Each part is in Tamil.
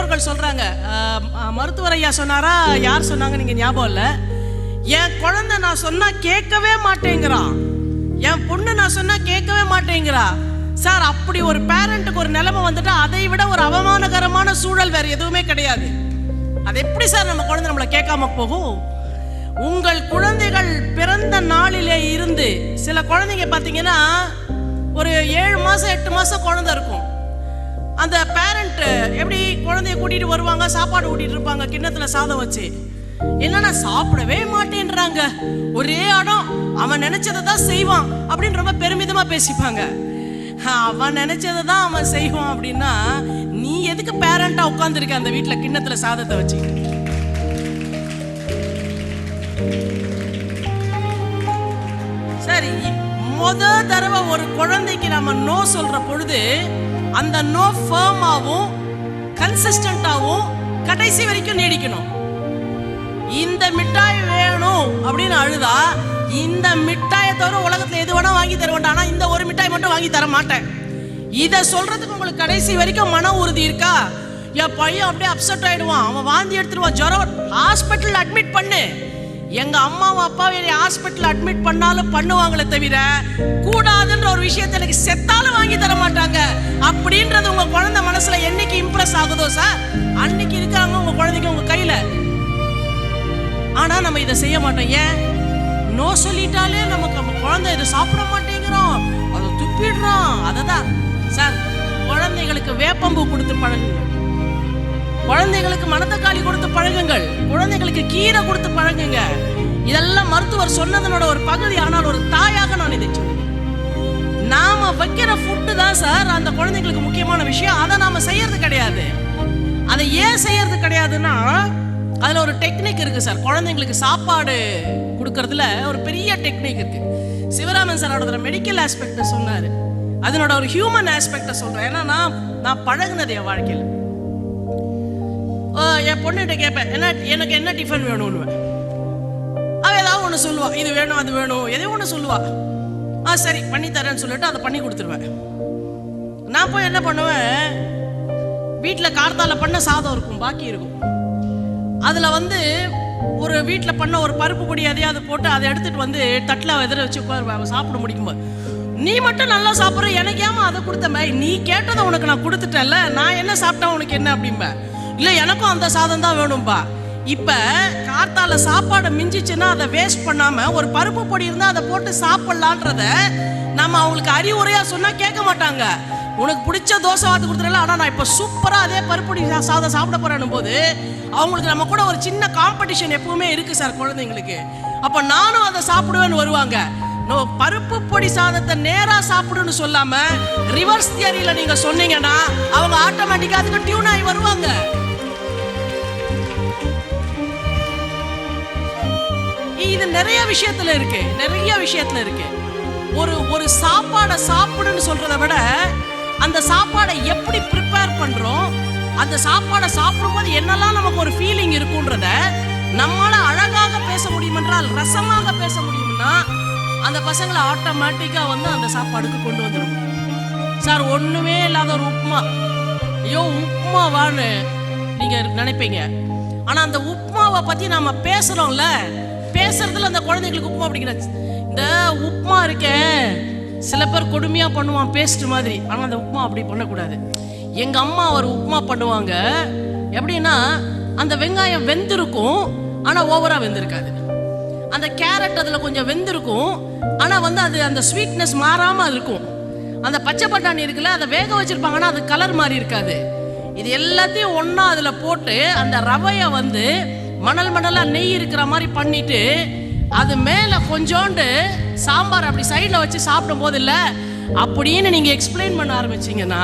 பெற்றோர்கள் சொல்றாங்க, மருத்துவர் ஐயா சொன்னாரா யார் சொன்னாங்க நீங்க ஞாபகம் இல்லை, என் குழந்தை நான் சொன்னா கேட்கவே மாட்டேங்கிறான், என் பொண்ணு நான் சொன்னா கேட்கவே மாட்டேங்கிறா. சார், அப்படி ஒரு பேரண்ட்டுக்கு ஒரு நிலைமை வந்துட்டா அதை விட ஒரு அவமானகரமான சூழல் வேற எதுவுமே கிடையாது. அது எப்படி சார் நம்ம குழந்தை நம்மளை கேட்காம போகும்? உங்கள் குழந்தைகள் பிறந்த நாளிலே இருந்து, சில குழந்தைங்க பார்த்தீங்கன்னா ஒரு 7 மாசம் 8 மாசம் குழந்தை இருக்கும். அந்த பேரண்ட் எப்படி குழந்தைய கூட்டிட்டு வருவாங்க, சாப்பாடு ஊட்டிட்டு இருப்பாங்க கிண்ணத்துல சாதம் வச்சு. என்னன்னா சாப்பிடவே மாட்டேன்றாங்க, ஒரே இடம், அவன் நினைச்சதை தான் செய்வான் அப்படின்னு ரொம்ப பெருமிதமா பேசிப்பாங்க. அவன் நினைச்சதை தான் அவன் செய்வான் அப்படின்னா நீ எதுக்கு பேரண்டா உட்கார்ந்துருக்க அந்த வீட்டுல கிண்ணத்துல சாதத்தை வச்சு? சரி, முத தடவை ஒரு குழந்தைக்கு நம்ம நோ சொல்ற பொழுது அந்த நோ ஃபர்மாவும் கன்சிஸ்டன்டாவும் கடைசி வரைக்கும் நீடிக்கணும். இந்த மிட்டாய் வேணும் அப்படின்னு அழுதா, இந்த மிட்டாயை தவிர உலகத்துல எது வேணா வாங்கி தருவேன், ஆனா இந்த ஒரு மிட்டாய் மட்டும் வாங்கி தர மாட்டேன். இதை சொல்றதுக்கு உங்களுக்கு கடைசி வரைக்கும் மன உறுதி இருக்கா? என் பையன் அப்படியே அப்செட் ஆயிடுவான், அவன் வாந்தி எடுத்துருவான், ஜுரம், ஹாஸ்பிட்டல் அட்மிட் பண்ணு. எங்க அம்மாவும் அப்பாவும் என்னை ஹாஸ்பிட்டல் அட்மிட் பண்ணாலும் பண்ணுவாங்களே தவிர கூடாதுன்ற ஒரு விஷயத்தை எனக்கு செத்தாலும் வாங்கி தர மாட்டாங்க. அப்படின்றது உங்க குழந்தை மனசுல என்னைக்கு இம்ப்ரெஸ் ஆகுதோ சார், அன்னைக்கு இருக்காங்க உங்க குழந்தைக்கு உங்க கையில. ஆனா நம்ம இதை செய்ய மாட்டோம். ஏன்? நோ சொல்லிட்டாலே நமக்கு நம்ம குழந்தை இதை சாப்பிட மாட்டேங்கிறோம், அதை துப்பிடுறோம். அததான் சார், குழந்தைகளுக்கு வேப்பம்பூ கொடுத்து பழகுங்க, குழந்தைகளுக்கு மணத்தக்காளி கொடுத்து பழகுங்கள், குழந்தைகளுக்கு கீரை கொடுத்து பழகுங்க. இதெல்லாம் மருத்துவர் சொன்னதனோட ஒரு பகுதி. ஆனால் ஒரு தாயாக நான் இதை சொல்றேன், நாம வைக்கிற ஃபுட்டு தான் சார் அந்த குழந்தைகளுக்கு முக்கியமான விஷயம். அதை நாம செய்யறது கிடையாது. அதை ஏன் செய்யறது கிடையாதுன்னா அதுல ஒரு டெக்னிக் இருக்கு சார். குழந்தைங்களுக்கு சாப்பாடு கொடுக்கறதுல ஒரு பெரிய டெக்னிக் இருக்கு. சிவராமன் சார் அதோட மெடிக்கல் ஆஸ்பெக்ட் சொன்னாரு, அதனோட ஒரு ஹியூமன் ஆஸ்பெக்ட சொல்றேன். ஏன்னா நான் பழகுனது என் வாழ்க்கையில். என் பொண்ணுகிட்ட கேட்பேன், எனக்கு என்ன டிஃபன் வேணும்னு. அவ ஏதாவது ஒன்று சொல்லுவா, இது வேணும் அது வேணும், எதையும் ஒன்று சொல்லுவா. சரி பண்ணி தரேன்னு சொல்லிட்டு அதை பண்ணி கொடுத்துருவேன். நான் போய் என்ன பண்ணுவேன், வீட்டில் கார்த்தால பண்ண சாதம் இருக்கும், பாக்கி இருக்கும். அதில் ஒரு வீட்டில் பண்ண ஒரு பருப்பு பொடி எதையாவது போட்டு அதை எடுத்துட்டு தட்டில் எதிர வச்சு உட்காருவேன். சாப்பிட முடிக்கும்போது, நீ மட்டும் நல்லா சாப்பிட்ற, எனக்கு ஏமா அதை கொடுத்தமே, நீ கேட்டதை உனக்கு நான் கொடுத்துட்டேன்ல, நான் என்ன சாப்பிட்டா உனக்கு என்ன அப்படின்ப. இல்லை எனக்கும் அந்த சாதம் தான் வேணும்பா. இப்போ கார்த்தால சாப்பாடை மிஞ்சிச்சுன்னா அதை வேஸ்ட் பண்ணாமல் ஒரு பருப்பு பொடி இருந்தால் அதை போட்டு சாப்பிட்லான்றத நம்ம அவங்களுக்கு அறிவுரையாக சொன்னால் கேட்க மாட்டாங்க. உனக்கு பிடிச்ச தோசை வாத்து கொடுத்துடல, ஆனால் நான் இப்போ சூப்பராக அதே பருப்பு சாதம் சாப்பிட போறேன் போது அவங்களுக்கு நம்ம கூட ஒரு சின்ன காம்படிஷன் எப்பவுமே இருக்கு சார் குழந்தைங்களுக்கு. அப்போ நானும் அதை சாப்பிடுவேன்னு வருவாங்க. பருப்பு பொடி சாதத்தை நேரா சாப்பிடுன்னு சொல்லாம ரிவர்ஸ் தியரியில நீங்க சொன்னீங்கன்னா அவங்க ஆட்டோமேட்டிக்கா அதுக்கு டியூன் ஆகி வருவாங்க. இது நிறைய விஷயத்துல இருக்கு. ஒரு சாப்பாடை சாப்பிடுன்னு சொல்றதை விட அந்த சாப்பாடை எப்படி ப்ரிப்பேர் பண்றோம், அந்த சாப்பாடை சாப்பிடும்போது என்னெல்லாம் நமக்கு ஒரு ஃபீலிங் இருக்குன்றத நம்மளால அழகாக பேச முடியும் என்றால், ரசமாக பேச முடியும்னா அந்த பசங்களை ஆட்டோமேட்டிக்கா அந்த சாப்பாடுக்கு கொண்டு வந்துடும். சார், ஒண்ணுமே இல்லாத ஒரு உப்புமா, ஐயோ உப்புமாவான்னு நீங்க நினைப்பீங்க. ஆனா அந்த உப்புமாவை பத்தி நாம பேசுறோம்ல, பேசுறதுல அந்த குழந்தைங்களுக்கு உப்புமா பிடிக்கிறது. இந்த உப்புமா இருக்கே, சில பேர் கொடுமையா பண்ணுவான் பேஸ்ட் மாதிரி. ஆனா அந்த உப்புமா அப்படி பண்ணக்கூடாது. எங்க அம்மா ஒரு உப்புமா பண்ணுவாங்க. எப்படின்னா, அந்த வெங்காயம் வெந்திருக்கும் ஆனா ஓவரா வெந்திருக்காது, அந்த கேரட் அதுல கொஞ்சம் வெந்திருக்கும் ஆனா அது அந்த ஸ்வீட்னஸ் மாறாம இருக்கும். அந்த பச்சை பட்டாணி இருக்குல்ல, அதை வேக வச்சிருப்பாங்கன்னா அது கலர் மாதிரி இருக்காது. இது எல்லாத்தையும் ஒன்னா அதுல போட்டு அந்த ரவைய மணலா நெய் இருக்கிற மாதிரி பண்ணிட்டு அது மேல கொஞ்சோண்டு சாம்பார் அப்படி சைட்ல வச்சு சாப்பிடும் போது இல்ல அப்படின்னு நீங்க எக்ஸ்பிளைன் பண்ண ஆரம்பிச்சீங்கன்னா,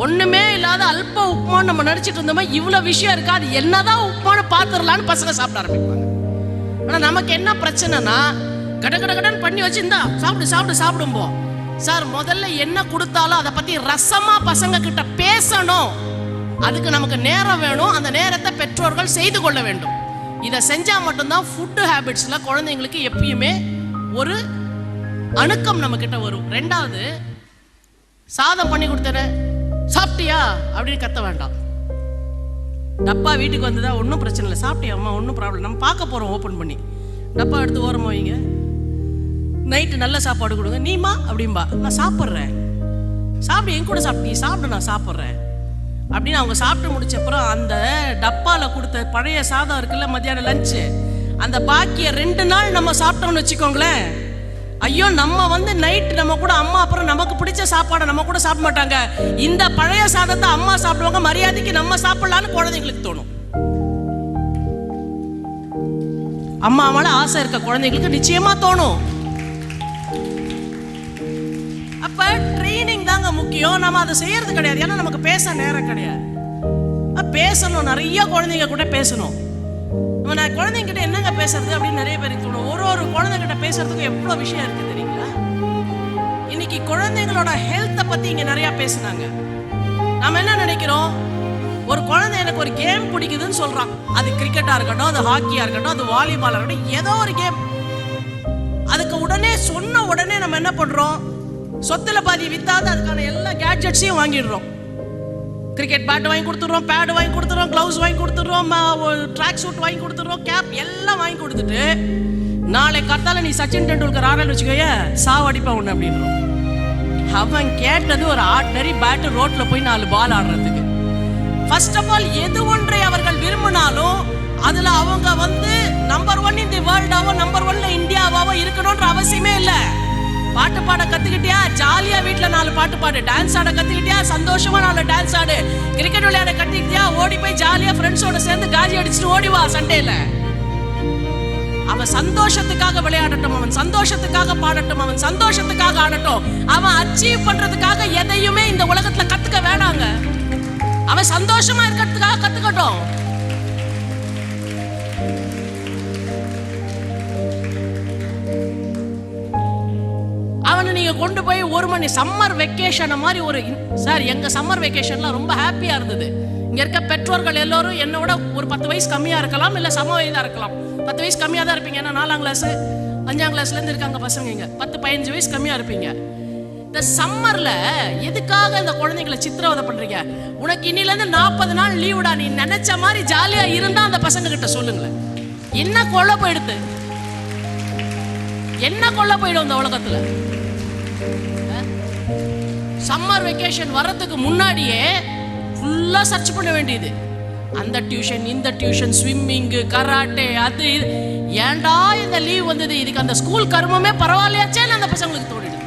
ஒண்ணுமே இல்லாத அல்ப உப்புமான்னு நம்ம நடிச்சிட்டு இருந்தோமா, இவ்வளவு விஷயம் இருக்கா, அது என்னதான் உப்புமான்னு பாத்துடலான்னு பசங்க சாப்பிட ஆரம்பிப்பாங்க. ஆனா நமக்கு என்ன பிரச்சனைனா, கடன்னு பண்ணி வச்சு இந்தா சாப்பிடும்போ சார், முதல்ல என்ன கொடுத்தாலும் அதை பத்தி ரசமா பசங்க கிட்ட பேசணும். அதுக்கு நமக்கு நேரம் வேணும். அந்த நேரத்தை பெற்றோர்கள் செய்து கொள்ள வேண்டும். இதை செஞ்சா மட்டும்தான் ஃபுட் ஹேபிட்ஸ்ல குழந்தைங்களுக்கு எப்பயுமே ஒரு அணுக்கம் நம்ம கிட்ட வரும். ரெண்டாவது, சாதம் பண்ணி கொடுத்தேன் சாப்பிட்டியா அப்படின்னு கத்த வேண்டாம். டப்பா வீட்டுக்கு வந்ததா, ஒன்றும் பிரச்சனை இல்லை, சாப்பிட்டியா அம்மா, ஒன்றும் ப்ராப்ளம், நம்ம பார்க்க போகிறோம் ஓப்பன் பண்ணி. டப்பா எடுத்து ஓரமாக வைங்க. நைட்டு நல்ல சாப்பாடு கொடுங்க. நீமா அப்படின்பா, நான் சாப்பிட்றேன். சாப்பிடு, என் கூட சாப்பிட்டு சாப்பிடு, நான் சாப்பிட்றேன் அப்படின்னு அவங்க சாப்பிட்டு முடிச்சப்பறம் அந்த டப்பாவில் கொடுத்த பழைய சாதம் இருக்குல்ல, மத்தியானம் லஞ்சு, அந்த பாக்கிய 2 நாள் நம்ம சாப்பிட்டோம்னு வச்சுக்கோங்களேன், ஐயோ நம்ம நைட் நம்ம கூட அம்மா அப்புறம் நமக்கு பிடிச்ச சாப்பாடை நம்ம கூட சாப்பிட மாட்டாங்க. இந்த பழைய சாதத்தை அம்மா சாப்பிடுவாங்க, மரியாதைக்கு நம்ம சாப்பிடலான்னு குழந்தைங்களுக்கு தோணும். அம்மா மேல ஆசை இருக்க குழந்தைங்களுக்கு நிச்சயமா தோணும். அப்ப ட்ரைனிங் தாங்க முக்கியம். நம்ம அதை செய்யறது கிடையாது, ஏன்னா நமக்கு பேச நேரம் கிடையாது. பேசணும், நிறைய குழந்தைங்க கூட பேசணும். நான் குழந்தைங்க கிட்ட என்னங்க பேசுறது அப்படின்னு நிறைய பேருக்கு தோணும். ஒரு குழந்தைகிட்ட பேசுறதுக்கு எவ்வளவு விஷயம் இருக்கு தெரியுங்களா? இன்னைக்கு குழந்தைங்களோட ஹெல்த்தை பத்தி இங்க நிறைய பேசுனாங்க. நாம என்ன நினைக்கிறோம், ஒரு குழந்தை எனக்கு ஒரு கேம் பிடிக்குதுன்னு சொல்றான், அது கிரிக்கெட்டா இருக்கட்டும், அது ஹாக்கியா இருக்கட்டும், அது வாலிபாலா இருக்கட்டும், ஏதோ ஒரு கேம். அதுக்கு உடனே சொன்ன உடனே நம்ம என்ன பண்றோம், சொத்துல பாதி வித்தாது அதுக்கான எல்லா கேட்ஜெட்ஸையும் வாங்கிடுறோம். கிரிக்கெட் பேட் வாங்கி கொடுத்துடுறோம், பேட் வாங்கி கொடுத்துடுறோம், கிளவுஸ் வாங்கி கொடுத்துடுறோம், ட்ராக் சூட் வாங்கி கொடுத்துடுறோம், கேப் எல்லாம் வாங்கி கொடுத்துட்டு நாளை காத்தால நீ சச்சின் டெண்டுல்கர் ஆடன்னு வச்சுக்கோய, சாவடிப்பா ஒண்ணு அப்படின்றோம். அவன் கேட்டது ஒரு ஆர்டினரி பேட், ரோட்ல போய் 4 பால் ஆடுறதுக்கு. ஃபர்ஸ்ட் ஆஃப் ஆல் எது ஒன்றை அவர்கள் விரும்பினாலும் அதுல அவங்க நம்பர் 1 இன் தி வேர்ல்டாவோ நம்பர் 1ல இந்தியாவாவோ இருக்கணும்ன்ற அவசியமே இல்லை. பாட்டு பாட கத்துக்கிட்டியா, ஜாலியா வீட்டுல 4 பாட்டு பாடு. டான்ஸ் ஆட கத்துக்கிட்டியா, சந்தோஷமா 4 டான்ஸ் ஆடு. கிரிக்கெட் விளையாட கத்துக்கிட்டியா, ஓடி போய் ஜாலியா ஃப்ரெண்ட்ஸோட சேர்ந்து காஜி அடிச்சுட்டு ஓடி வா சண்டேல. அவன் சந்தோஷத்துக்காக விளையாடட்டும், அவன் சந்தோஷத்துக்காக பாடட்டும், அவன் சந்தோஷத்துக்காக ஆடட்டும். அவன் அச்சீவ் பண்றதுக்காக எதையுமே இந்த உலகத்துல கத்துக்க வேணாங்க. அவன் சந்தோஷமா இருக்கிறதுக்காக கத்துக்கட்டும். அவனை நீங்க கொண்டு போய் 1 மணி சம்மர் வெக்கேஷன் மாதிரி சார், எங்க சம்மர் வெக்கேஷன்லாம் ரொம்ப ஹாப்பியா இருந்தது. இங்க இருக்க பெற்றோர்கள் எல்லாரும் என்னோட ஒரு 10 வயசு கம்மியா இருக்கலாம், இல்ல சம வயதா இருக்கலாம். 10 வயசு கம்மியா தான் இருப்பீங்க, ஏன்னா 4ஆம் கிளாஸ் 5ஆம் கிளாஸ்ல இருந்து இருக்காங்க பசங்க. இங்க 10-15 வயசு கம்மியா இருப்பீங்க. இந்த சம்மர்ல எதுக்காக இந்த குழந்தைங்களை சித்திரவதை பண்றீங்க? உனக்கு இன்னில இருந்து 40 நாள் லீவுடா, நீ நினைச்ச மாதிரி ஜாலியா இருந்தா அந்த பசங்க கிட்ட சொல்லுங்களேன். என்ன கொள்ள போயிடுது, என்ன கொள்ள போயிடும் இந்த உலகத்துல? சம்மர் வெக்கேஷன் வர்றதுக்கு முன்னாடியே ஃபுல்லா சர்ச் பண்ண வேண்டியது. அந்த டியூஷன், இந்த டியூஷன், ஸ்விம்மிங், கராட்டே, அது ஏன்டா இந்த லீவ் வந்தது, இதுக்கு அந்த ஸ்கூல் கர்மமே பரவாயில்லையாச்சே அந்த பசங்களுக்கு தோணிடு.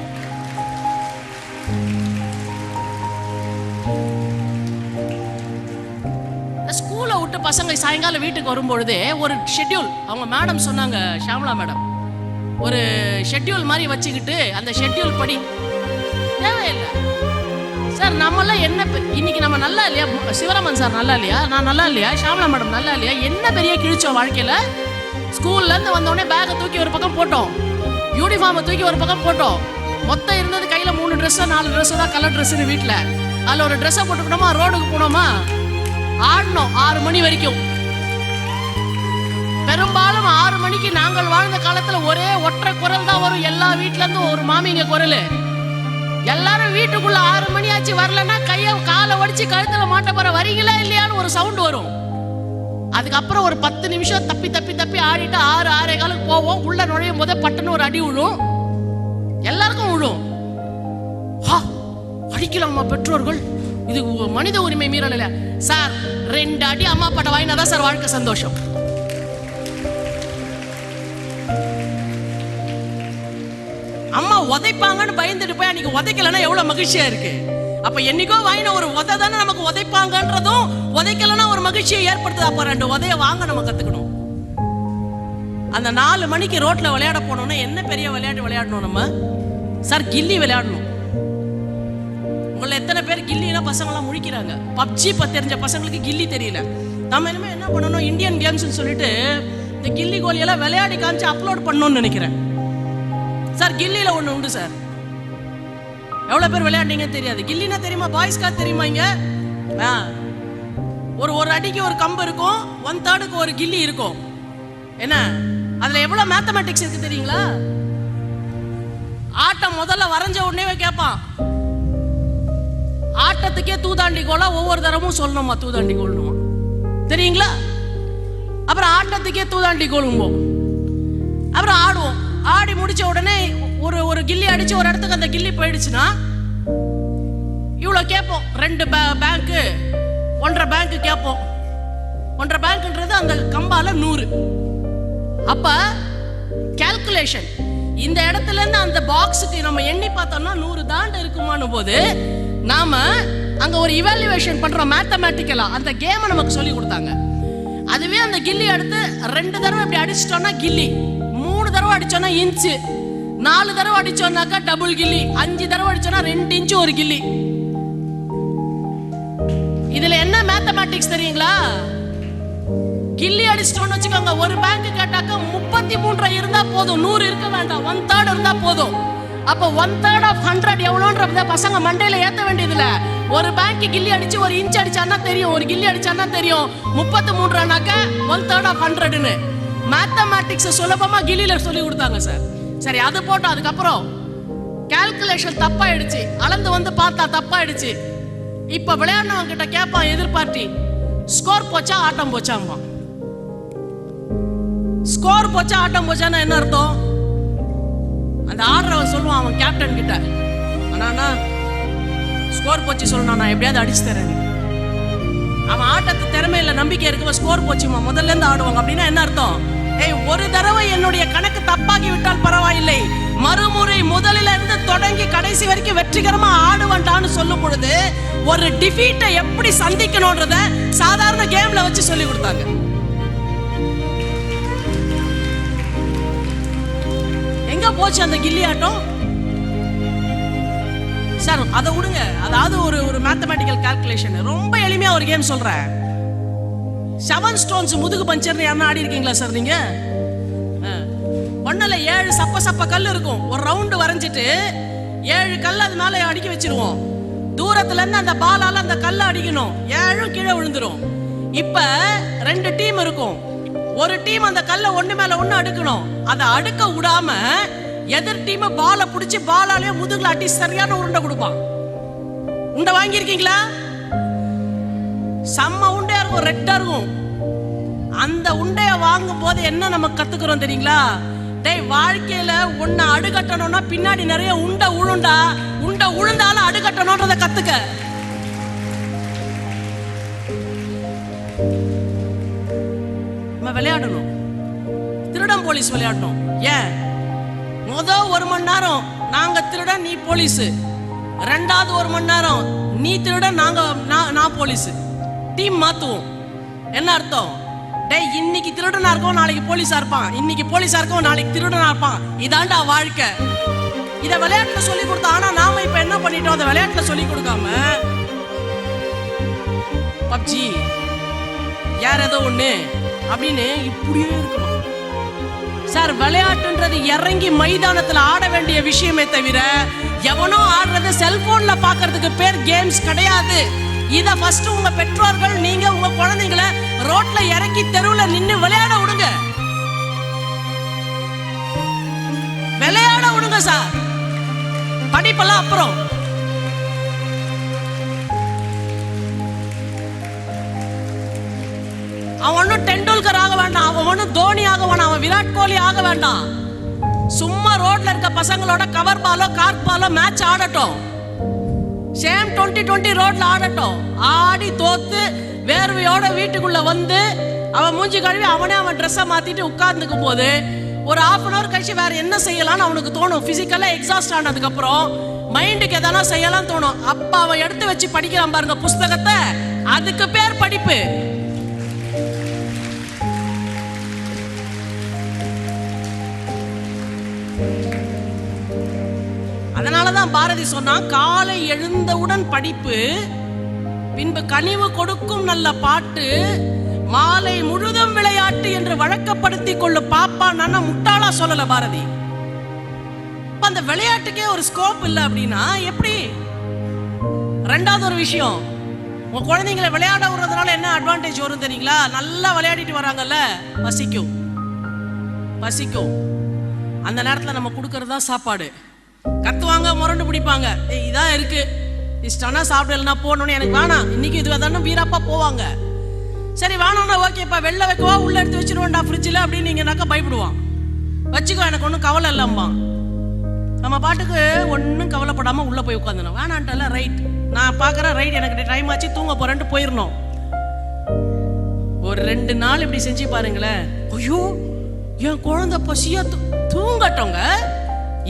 ஸ்கூலை விட்டு பசங்க சாயங்காலம் வீட்டுக்கு வரும்பொழுதே ஒரு ஷெட்யூல், அவங்க மேடம் சொன்னாங்க, ஷாம்லா மேடம், ஒரு ஷெட்யூல் மாதிரி வச்சுக்கிட்டு அந்த ஷெட்யூல் படி. தேவையில்லை சார், நம்மளாம் என்ன இன்னைக்கு நம்ம நல்லா இல்லையா, சிவராமன் சார் நல்லா இல்லையா, நான் நல்லா இல்லையா, ஷாம்லா மேடம் நல்லா இல்லையா, என்ன பெரிய கிழிச்சோம் வாழ்க்கையில. ஸ்கூல்ல இருந்து வந்தோடனே பேக்கை தூக்கி ஒரு பக்கம் போட்டோம், யூனிஃபார்மை தூக்கி ஒரு பக்கம் போட்டோம். மொத்தம் இருந்தது கையில 3 ட்ரெஸ் 4 ட்ரெஸ் தான் கலர் ட்ரெஸ்ஸு வீட்டில். அதில் ஒரு ட்ரெஸ்ஸை போட்டுக்கணுமா, ரோடுக்கு போனோமா, ஆடணும் 6 மணி வரைக்கும். பெரும்பாலும் 6 மணிக்கு நாங்கள் வாழ்ந்த காலத்துல ஒரே ஒற்றை குரல் தான் வரும் எல்லா வீட்டுல இருந்து, ஒரு மாமிங்க குரல். எல்லாரும் வீட்டுக்குள்ள 6 மணி ஆச்சு வரலன்னா கைய காலை ஒடிச்சு கழுத்துல மாட்ட போற, வரீங்களா இல்லையான்னு ஒரு சவுண்ட் வரும். அதுக்கப்புறம் ஒரு 10 நிமிஷம் தப்பி தப்பி தப்பி ஆடிட்டு 6-6:15 போவோம். உள்ள நுழையும் போதே பட்டுன்னு ஒரு அடி விழும், எல்லாருக்கும் விழும். அடிக்கலாமா பெற்றோர்கள், இது மனித உரிமை மீறல் இல்ல சார். 2 அடி அம்மா அப்பாட்ட வாங்கினாதான் சார் வாழ்க்கை சந்தோஷம். அம்மா உதைப்பாங்கன்னு பயந்துட்டு போய் அன்னைக்கு உதைக்கலன்னா எவ்வளவு மகிழ்ச்சியா இருக்கு. அப்ப என்னைக்கோ வாங்கின ஒரு உதை தானே நமக்கு உதைப்பாங்கன்றதும், உதைக்கலன்னா ஒரு மகிழ்ச்சியை ஏற்படுத்துது. அப்ப 2 உதைய வாங்க நம்ம கத்துக்கணும். அந்த 4 மணிக்கு ரோட்ல விளையாட போனோம்னா என்ன பெரிய விளையாட்டு விளையாடணும் நம்ம சார்? கில்லி விளையாடணும். உங்களை எத்தனை பேர் கில்லினா பசங்களாம் முழிக்கிறாங்க. பப்ஜி தெரிஞ்ச பசங்களுக்கு கில்லி தெரியல. நம்ம இனிமே என்ன பண்ணணும், இந்தியன் கேம்ஸ் சொல்லிட்டு இந்த கில்லி கோலியெல்லாம் விளையாடி காமிச்சு அப்லோட் பண்ணணும்னு நினைக்கிறேன் சார். கில்லியில ஒண்ணு உண்டு சார், எவ்வளவு பேர் விளையாடுறீங்க தெரியாது. கில்லினா தெரியுமா, பாய்ஸ்கா தெரியுமா? இங்க ஒரு அடிக்கு ஒரு கம்பு இருக்கும், 1/3க்கு ஒரு கில்லி இருக்கும். என்ன அதுல எவ்வளவு மேத்தமேட்டிக்ஸ் இருக்கு தெரியுங்களா? ஆட்டம் முதல்ல வரைஞ்ச உடனே கேட்பான், ஆட்டத்துக்கே தூதாண்டி கோலா ஒவ்வொரு தரமும் சொல்லணுமா, தூதாண்டி கோல்னுமா. தெரியுங்களா? அப்புறம் ஆட்டத்துக்கே தூதாண்டி கொள்ளும்போம். அப்புறம் ஆடுவோம். ஆடி முடிச்ச உடனே ஒரு கில்லி அடிச்சு ஒரு இடத்துக்கு அந்த கில்லி போயிடுச்சுன்னா இவ்வளவு கேட்போம். 2 பேங்க் 1.5 பேங்க் கேட்போம். 1.5 பேங்க்ன்றது அந்த கம்பால 100. அப்ப கால்குலேஷன் இந்த இடத்துல இருந்து அந்த பாக்ஸுக்கு நம்ம எண்ணி பார்த்தோம்னா 100 தாண்ட இருக்குமான போது நாம அங்க ஒரு இவாலுவேஷன் பண்றோம். மேத்தமேட்டிக்கலா அந்த கேமை நமக்கு சொல்லி கொடுத்தாங்க. அதுவே அந்த கில்லி எடுத்து 2 தடவை இப்படி அடிச்சிட்டோம்னா கில்லி, 3 தடவை அடிச்சோம்னா இன்ச்சு, 4 தடவை அடிச்சோம்னாக்கா டபுள் கில்லி, 5 தடவை அடிச்சோம்னா 2 இன்ச்சு ஒரு கில்லி. இதுல என்ன மேத்தமேட்டிக்ஸ் தெரியுங்களா? கில்லி அடிச்சிட்டோம்னு வச்சுக்கோங்க, ஒரு பேங்க் கேட்டாக்க 33 இருந்தா போதும், 100 இருக்க வேண்டாம், 1/3 இருந்தா போதும். அப்ப 1/3 of 100 எவ்வளோன்ற பசங்க மண்டையில ஏத்த வேண்டியதுல. ஒரு பேங்க் கில்லி அடிச்சு ஒரு இன்ச் அடிச்சான்னா தெரியும், ஒரு கில்லி அடிச்சான்னா தெரியும் 33னாக்க 1/3 of 100ன்னு. மேத்தமேட்டிக்ஸ் சுலபமா கில்லில சொல்லி கொடுத்தாங்க சார். சரி, அது போட்டோம். அதுக்கப்புறம் கால்குலேஷன் தப்பாயிடுச்சு, அளந்து வந்து பார்த்தா தப்பாயிடுச்சு. இப்ப விளையாடுனவங்க கிட்ட கேட்பான் எதிர்பார்ட்டி, ஸ்கோர் போச்சா ஆட்டம் போச்சாம்பா. ஸ்கோர் போச்சா ஆட்டம் போச்சான்னா என்ன அர்த்தம்? அந்த ஆடுறவன் சொல்லுவான் அவன் கேப்டன் கிட்ட, அண்ணா ஸ்கோர் போச்சு சொல்லணும், நான் எப்படியாவது அடிச்சு தரேன். அவன் ஆட்டத்து திறமையில நம்பிக்கை இருக்கவன் ஸ்கோர் போச்சுமா முதல்ல இருந்து ஆடுவாங்க. அப்படின்னா என்ன அர்த்தம்? ஒரு தடவை என்னுடைய கணக்கு தப்பாகி விட்டால் பரவாயில்லை, மறுமுறை முதலில் இருந்து தொடங்கி கடைசி வரைக்கும் வெற்றிகரமா ஆடுவன்டான்னு சொல்லும் பொழுது ஒரு டிஃபீட்டை எப்படி சந்திக்கணும்ன்றத சாதாரண கேம்ல வச்சு சொல்லி கொடுத்தாங்க. எங்க போச்சு அந்த கில்லி ஆட்டம் சார்? அதை விடுங்க. அதாவது ஒரு மேத்தமேட்டிக்கல் கால்குலேஷன் ரொம்ப எளிமையா ஒரு கேம் சொல்றேன். 7 ஸ்டோன்ஸ் முதுகு பஞ்சர்னு யாருன்னா ஆடி இருக்கீங்களா சார் நீங்க? ஒண்ணுல 7 சப்ப கல் இருக்கும். ஒரு ரவுண்டு வரைஞ்சிட்டு 7 கல் அது மேல அடிக்க வச்சிருவோம். தூரத்துல இருந்து அந்த பாலால அந்த கல்லை அடிக்கணும், 7ம் கீழே விழுந்துரும். இப்ப 2 டீம் இருக்கும். ஒரு டீம் அந்த கல்லை ஒண்ணு மேல ஒண்ணு அடுக்கணும். அதை அடுக்க விடாம எதிர் டீம் பாலை பிடிச்சி பாலாலே முதுகுல அடி சரியான உருண்டை கொடுப்பான். உண்டை வாங்கியிருக்கீங்களா? செம்ம உண்டையா இருக்கும், ரெட்டா இருக்கும். அந்த உண்டைய வாங்கும் போது என்ன நம்ம கத்துக்கிறோம் தெரியுங்களா? டேய், வாழ்க்கையில உன்னை அடுகட்டணும்னா பின்னாடி நிறைய உண்டை உழுந்தாலும் அடுகட்டணும்ன்றத கத்துக்க. நம்ம விளையாடணும், திருடன் போலீஸ் விளையாடணும். ஏன்? முதல் 1 மணி நேரம் நாங்க திருடன் நீ போலீஸ், 2வது 1 மணி நேரம் நீ திருடன் நான் போலீஸ். டீம் மாத்துவோம். என்ன அர்த்தம்? டேய், இன்னைக்கு திருடனா இருக்கவும் நாளைக்கு போலீஸா இருப்பான், இன்னைக்கு போலீஸா இருக்கவும் நாளைக்கு திருடனா இருப்பான். இதாண்டா வாழ்க்கை. இத விளையாட்டுல சொல்லி கொடுத்தா. ஆனா நாம இப்ப என்ன பண்ணிட்டோம்? அந்த விளையாட்டுல சொல்லி கொடுக்காம பப்ஜி யார் ஏதோ ஒண்ணு அப்படின்னு இப்படியே இருக்கணும் சார். விளையாட்டுன்றது இறங்கி மைதானத்துல ஆட வேண்டிய விஷயமே தவிர எவனோ ஆடுறது செல்போன்ல பாக்குறதுக்கு பேர் கேம்ஸ் கிடையாது. இத ஃபர்ஸ்ட் உங்க பெற்றோர்கள், நீங்க உங்க குழந்தைங்களை ரோட்ல இறக்கி தெருவுல நின்னு விளையாட விடுங்க. விளையாட விடுங்க சார். படிப்பெல்லாம் அப்புறம். அவன் ஒன்னும் டெண்டுல்கர் ஆக வேண்டாம், அவன் ஒன்னும் தோனி ஆக வேண்டாம், அவன் விராட் கோலி ஆக வேண்டாம். சும்மா ரோட்ல இருக்க பசங்களோட கவர் பாலோ கார்க் பாலோ மேட்ச் ஆடட்டும். சேம் 2020 ரோட்ல ஆடட்டும். ஆடி தோத்து வேர்வையோட வீட்டுக்குள்ள வந்து அவன் மூஞ்சி கழுவி அவன் ட்ரெஸ்ஸை மாத்திட்டு உட்கார்ந்துக்கும் போது ஒரு 1/2 hour கழிச்சு வேற என்ன செய்யலாம்னு அவனுக்கு தோணும். பிசிக்கலா எக்ஸாஸ்ட் ஆனதுக்கு அப்புறம் மைண்டுக்கு எதனா செய்யலாம் தோணும். அப்ப அவன் எடுத்து வச்சு படிக்கிறான் பாருங்க புஸ்தகத்தை, அதுக்கு பேர் படிப்பு. அதனாலதான் பாரதி சொன்னா, காலை எழுந்தவுடன் படிப்பு, பின்பு கனிவு கொடுக்கும் நல்ல பாட்டு, மாலை முழுதும் விளையாட்டு என்று வழக்கப்படுத்திக் கொள்ளும் பாப்பா. நான் முட்டாளா சொல்லல பாரதி. அந்த விளையாட்டுக்கே ஒரு ஸ்கோப் இல்லை அப்படின்னா எப்படி? 2வது ஒரு விஷயம், உங்க குழந்தைங்களை விளையாட விடுறதுனால என்ன அட்வான்டேஜ் வரும் தெரியுங்களா? நல்லா விளையாடிட்டு வராங்கல்ல, பசிக்கும். அந்த நேரத்தில் நம்ம கொடுக்கறதா சாப்பாடு. கத்துவாங்க, முரண்டு பிடிப்பாங்க, இதான் இருக்கு இஷ்டம்னா சாப்பிடலன்னா போகணும்னு, எனக்கு வேணாம் இன்னைக்கு இது தானே வீராப்பா போவாங்க. சரி வேணாம்டா, ஓகேப்பா, வெளில வைக்கவா உள்ள எடுத்து வச்சிருவோம்டா ஃப்ரிட்ஜில் அப்படின்னு நீங்கனாக்கா பயப்படுவான். வச்சுக்கோ, எனக்கு ஒன்றும் கவலை இல்லம்மா. நம்ம பாட்டுக்கு ஒன்றும் கவலைப்படாமல் உள்ளே போய் உட்காந்துனோம். வேணான்ட்டல, ரைட், நான் பார்க்குறேன், ரைட், எனக்கு டைம் ஆச்சு, தூங்க போகிறேன்ட்டு போயிடணும். ஒரு 2 நாள் இப்படி செஞ்சு பாருங்களேன். ஐயோ, என் குழந்தை பசியா தூங்கட்டோங்க.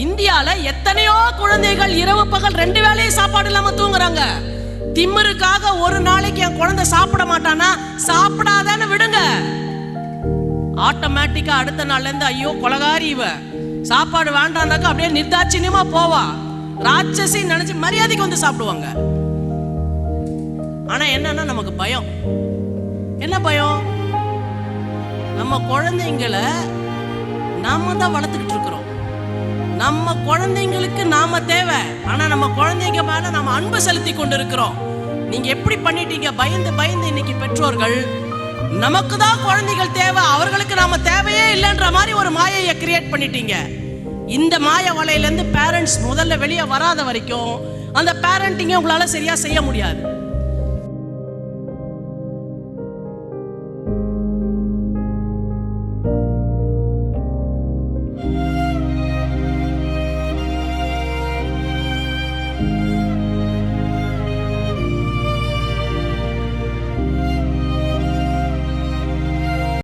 இந்தியாவில் எத்தனையோ குழந்தைகள் இரவு பகல் 2 வேளையும் சாப்பாடு இல்லாமல் தூங்குறாங்க. திமிருக்காக ஒரு நாளைக்கு என் குழந்தை சாப்பிட மாட்டானா, சாப்பிடாதன்னு விடுங்க. ஆட்டோமேட்டிக்கா அடுத்த நாள்ல இருந்து ஐயோ கொலகாரி இவ, சாப்பாடு வேண்டாம்னாக்கா அப்படியே நிர்தாட்சியமா போவா. ராட்சசி நினைச்சு மரியாதைக்கு வந்து சாப்பிடுவாங்க. ஆனா என்னன்னா நமக்கு பயம். என்ன பயம்? நம்ம குழந்தைங்களை நாம தான் வளர்த்துக்கிட்டு இருக்கிறோம். நம்ம குழந்தைங்களுக்கு நாம தேவை. ஆனா நம்ம குழந்தைங்க மேல நாம அன்பு செலுத்தி கொண்டு இருக்கிறோம். நீங்க எப்படி பண்ணிட்டீங்க? பயந்து பயந்து இன்னைக்கு பெற்றோர்கள் நமக்கு தான் குழந்தைகள் தேவை, அவர்களுக்கு நாம தேவையே இல்லைன்ற மாதிரி ஒரு மாயையை கிரியேட் பண்ணிட்டீங்க. இந்த மாய வலையில இருந்து பேரண்ட்ஸ் முதல்ல வெளியே வராத வரைக்கும் அந்த பேரண்டிங்கை உங்களால சரியா செய்ய முடியாது.